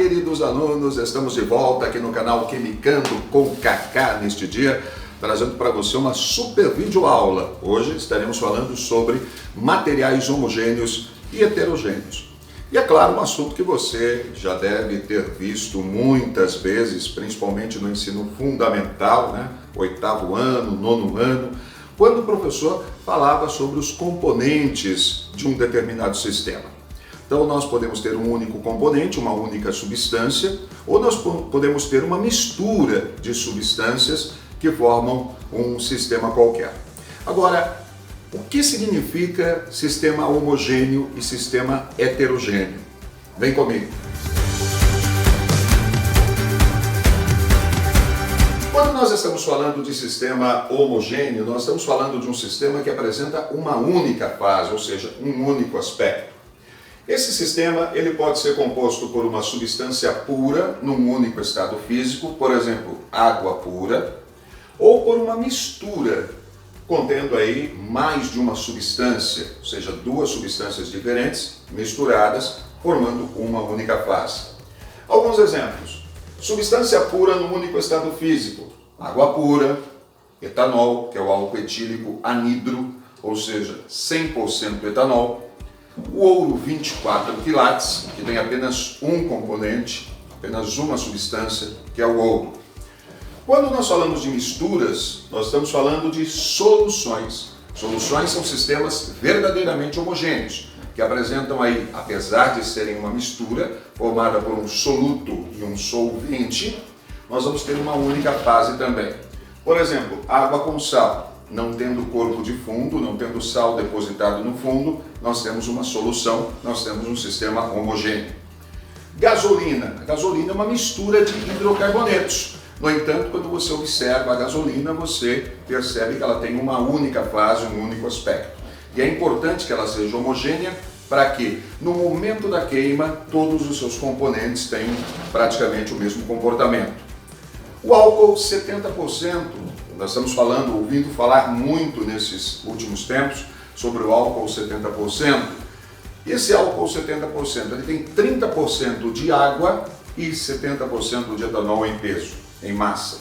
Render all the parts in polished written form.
queridos alunos, estamos de volta aqui no canal Quimicando com Kaká neste dia, trazendo para você uma super videoaula. Hoje estaremos falando sobre materiais homogêneos e heterogêneos. E é claro, um assunto que você já deve ter visto muitas vezes, principalmente no ensino fundamental, né? 8º ano, 9º ano, quando o professor falava sobre os componentes de um determinado sistema. Então nós podemos ter um único componente, uma única substância, ou nós podemos ter uma mistura de substâncias que formam um sistema qualquer. Agora, o que significa sistema homogêneo e sistema heterogêneo? Vem comigo. Quando nós estamos falando de sistema homogêneo, nós estamos falando de um sistema que apresenta uma única fase, ou seja, um único aspecto. Esse sistema ele pode ser composto por uma substância pura num único estado físico, por exemplo, água pura, ou por uma mistura contendo aí mais de uma substância, ou seja, duas substâncias diferentes misturadas, formando uma única fase. Alguns exemplos: substância pura num único estado físico, água pura, etanol, que é o álcool etílico anidro, ou seja, 100% etanol, o ouro 24 quilates, que tem apenas um componente, apenas uma substância, que é o ouro. Quando nós falamos de misturas, nós estamos falando de soluções. Soluções são sistemas verdadeiramente homogêneos, que apresentam aí, apesar de serem uma mistura formada por um soluto e um solvente, nós vamos ter uma única fase também. Por exemplo, água com sal. Não tendo corpo de fundo, não tendo sal depositado no fundo, nós temos uma solução, nós temos um sistema homogêneo. Gasolina. A gasolina é uma mistura de hidrocarbonetos. No entanto, quando você observa a gasolina, você percebe que ela tem uma única fase, um único aspecto. E é importante que ela seja homogênea para que, no momento da queima, todos os seus componentes tenham praticamente o mesmo comportamento. O álcool 70%, nós estamos ouvindo falar muito nesses últimos tempos sobre o álcool 70%. Esse álcool 70%, ele tem 30% de água e 70% de etanol em peso, em massa.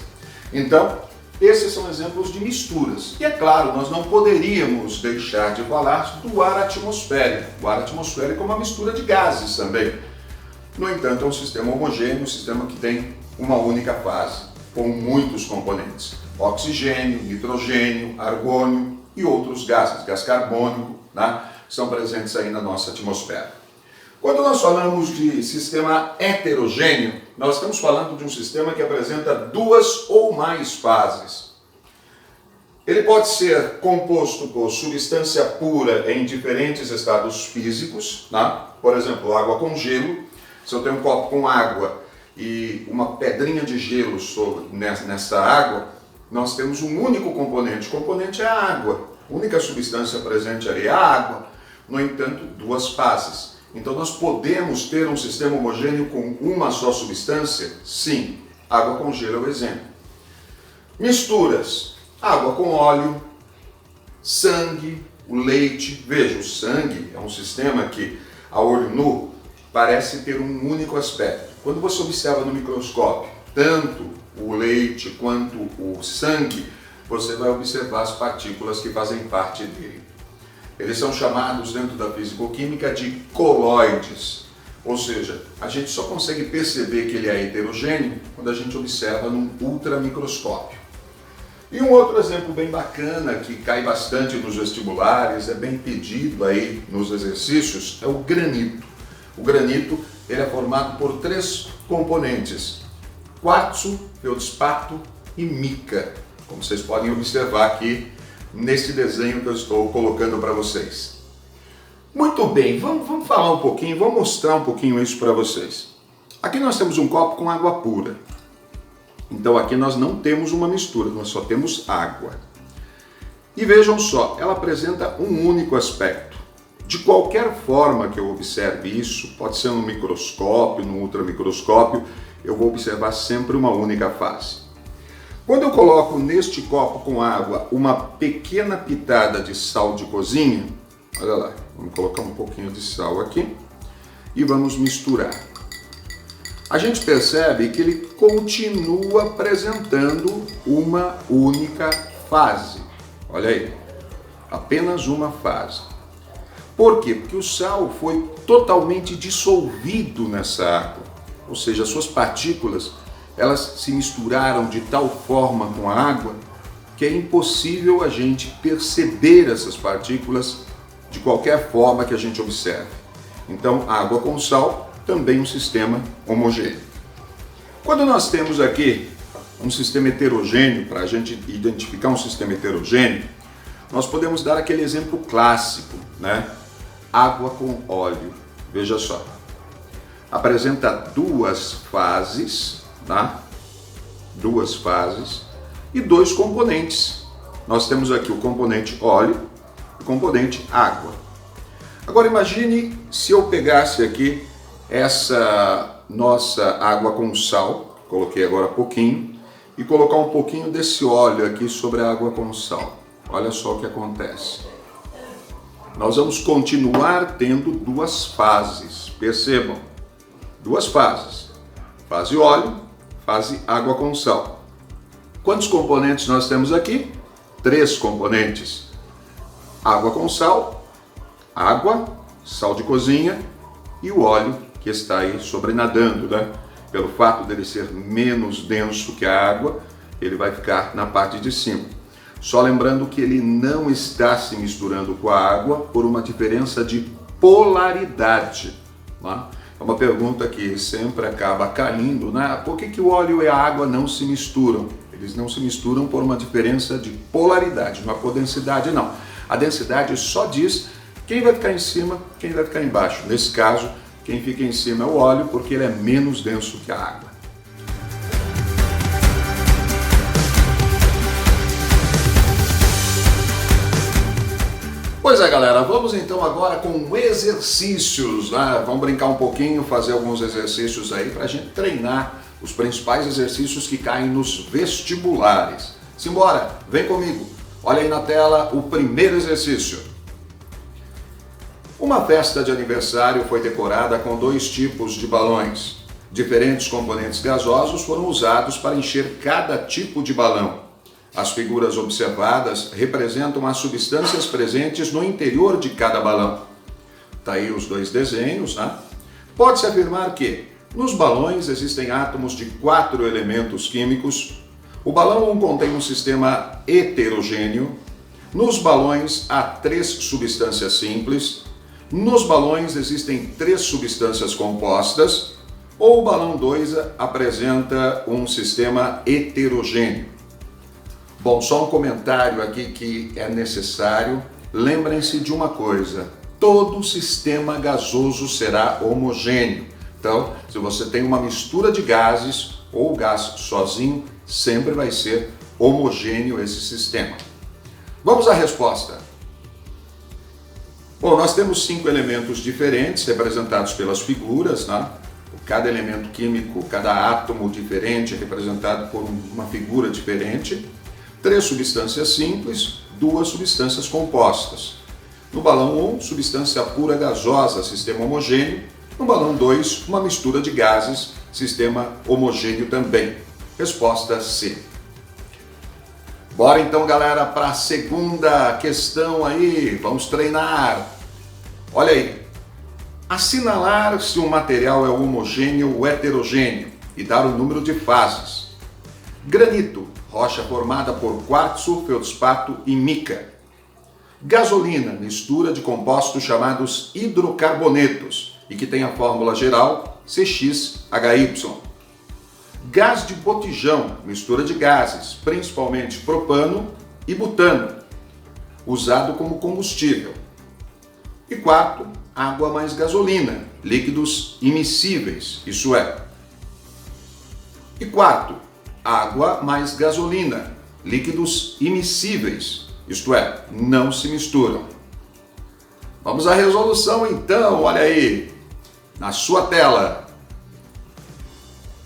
Então, esses são exemplos de misturas. E é claro, nós não poderíamos deixar de falar do ar atmosférico. O ar atmosférico é uma mistura de gases também. No entanto, é um sistema homogêneo, um sistema que tem uma única fase, com muitos componentes: oxigênio, nitrogênio, argônio e outros gases, gás carbônico, né, são presentes aí na nossa atmosfera. Quando nós falamos de sistema heterogêneo, nós estamos falando de um sistema que apresenta duas ou mais fases. Ele pode ser composto por substância pura em diferentes estados físicos, né? Por exemplo, água com gelo. Se eu tenho um copo com água e uma pedrinha de gelo nessa água, nós temos um único componente. O componente é a água. A única substância presente ali é a água. No entanto, duas fases. Então nós podemos ter um sistema homogêneo com uma só substância? Sim. Água com gelo é o exemplo. Misturas: água com óleo, sangue, o leite. Veja, o sangue é um sistema que, a olho nu, parece ter um único aspecto. Quando você observa no microscópio tanto o leite quanto o sangue, você vai observar as partículas que fazem parte dele. Eles são chamados dentro da fisicoquímica de coloides, ou seja, a gente só consegue perceber que ele é heterogêneo quando a gente observa num ultramicroscópio. E um outro exemplo bem bacana que cai bastante nos vestibulares, é bem pedido aí nos exercícios, é o granito. O granito ele é formado por três componentes: quartzo, feldspato e mica, como vocês podem observar aqui nesse desenho que eu estou colocando para vocês. Muito bem, vamos falar um pouquinho, vou mostrar um pouquinho isso para vocês. Aqui nós temos um copo com água pura. Então aqui nós não temos uma mistura, nós só temos água. E vejam só, ela apresenta um único aspecto. De qualquer forma que eu observe isso, pode ser no microscópio, no ultramicroscópio, eu vou observar sempre uma única fase. Quando eu coloco neste copo com água uma pequena pitada de sal de cozinha, olha lá, vamos colocar um pouquinho de sal aqui e vamos misturar. a gente percebe que ele continua apresentando uma única fase. Olha aí, apenas uma fase. Por quê? Porque o sal foi totalmente dissolvido nessa água, ou seja, as suas partículas elas se misturaram de tal forma com a água que é impossível a gente perceber essas partículas de qualquer forma que a gente observe. Então, água com sal também um sistema homogêneo. Quando nós temos aqui um sistema heterogêneo, para a gente identificar um sistema heterogêneo, nós podemos dar aquele exemplo clássico, né? Água com óleo. Veja só. Apresenta duas fases, tá? Duas fases e dois componentes. Nós temos aqui o componente óleo e o componente água. Agora imagine se eu pegasse aqui essa nossa água com sal, coloquei agora pouquinho, e colocar um pouquinho desse óleo aqui sobre a água com sal. Olha só o que acontece. Nós vamos continuar tendo duas fases, percebam, duas fases, fase óleo, fase água com sal. Quantos componentes nós temos aqui? 3 componentes, água com sal, água, sal de cozinha e o óleo que está aí sobrenadando, né? Pelo fato dele ser menos denso que a água, ele vai ficar na parte de cima. Só lembrando que ele não está se misturando com a água por uma diferença de polaridade. Né? É uma pergunta que sempre acaba caindo, né? Por que o óleo e a água não se misturam? Eles não se misturam por uma diferença de polaridade, não é por densidade não. A densidade só diz quem vai ficar em cima, quem vai ficar embaixo. Nesse caso, quem fica em cima é o óleo porque ele é menos denso que a água. Pois é, galera, vamos então agora com exercícios, né? Vamos brincar um pouquinho, fazer alguns exercícios aí para a gente treinar os principais exercícios que caem nos vestibulares. Simbora, vem comigo. Olha aí na tela o primeiro exercício. Uma festa de aniversário foi decorada com 2 tipos de balões. Diferentes componentes gasosos foram usados para encher cada tipo de balão. As figuras observadas representam as substâncias presentes no interior de cada balão. Tá aí os 2 desenhos, né? Pode-se afirmar que nos balões existem átomos de 4 elementos químicos. O balão 1 contém um sistema heterogêneo. Nos balões há 3 substâncias simples. Nos balões existem 3 substâncias compostas. Ou o balão 2 apresenta um sistema heterogêneo. Bom, só um comentário aqui que é necessário. Lembrem-se de uma coisa: todo sistema gasoso será homogêneo. Então, se você tem uma mistura de gases ou gás sozinho, sempre vai ser homogêneo esse sistema. Vamos à resposta. Bom, nós temos 5 elementos diferentes representados pelas figuras, né? Cada elemento químico, cada átomo diferente é representado por uma figura diferente. 3 substâncias simples, 2 substâncias compostas. No balão 1, substância pura gasosa, sistema homogêneo. No balão 2, uma mistura de gases, sistema homogêneo também. Resposta C. Bora então, galera, para a segunda questão aí. Vamos treinar. Olha aí. Assinalar se um material é homogêneo ou heterogêneo e dar o número de fases. Granito, rocha formada por quartzo, feldspato e mica. Gasolina, mistura de compostos chamados hidrocarbonetos e que tem a fórmula geral CXHY. Gás de botijão, mistura de gases, principalmente propano e butano, usado como combustível. E quarto, água mais gasolina, líquidos immiscíveis, isso é. E quarto, água mais gasolina, líquidos immiscíveis, isto é, não se misturam. Vamos à resolução então, olha aí, na sua tela.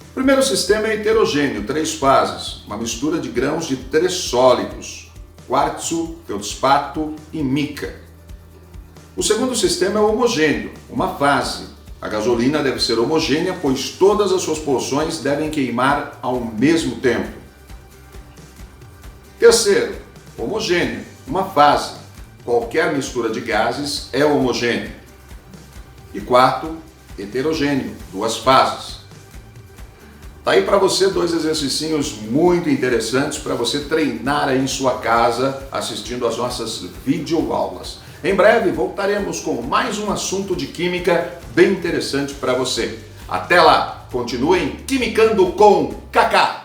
O primeiro sistema é heterogêneo, 3 fases, uma mistura de grãos de 3 sólidos, quartzo, feldspato e mica. O segundo sistema é homogêneo, uma fase, A gasolina deve ser homogênea, pois todas as suas porções devem queimar ao mesmo tempo. Terceiro, homogêneo, uma fase. Qualquer mistura de gases é homogênea. E quarto, heterogêneo, duas fases. Tá aí para você 2 exercicinhos muito interessantes para você treinar aí em sua casa assistindo às nossas videoaulas. Em breve voltaremos com mais um assunto de química bem interessante para você. Até lá, continuem quimicando com Kaká!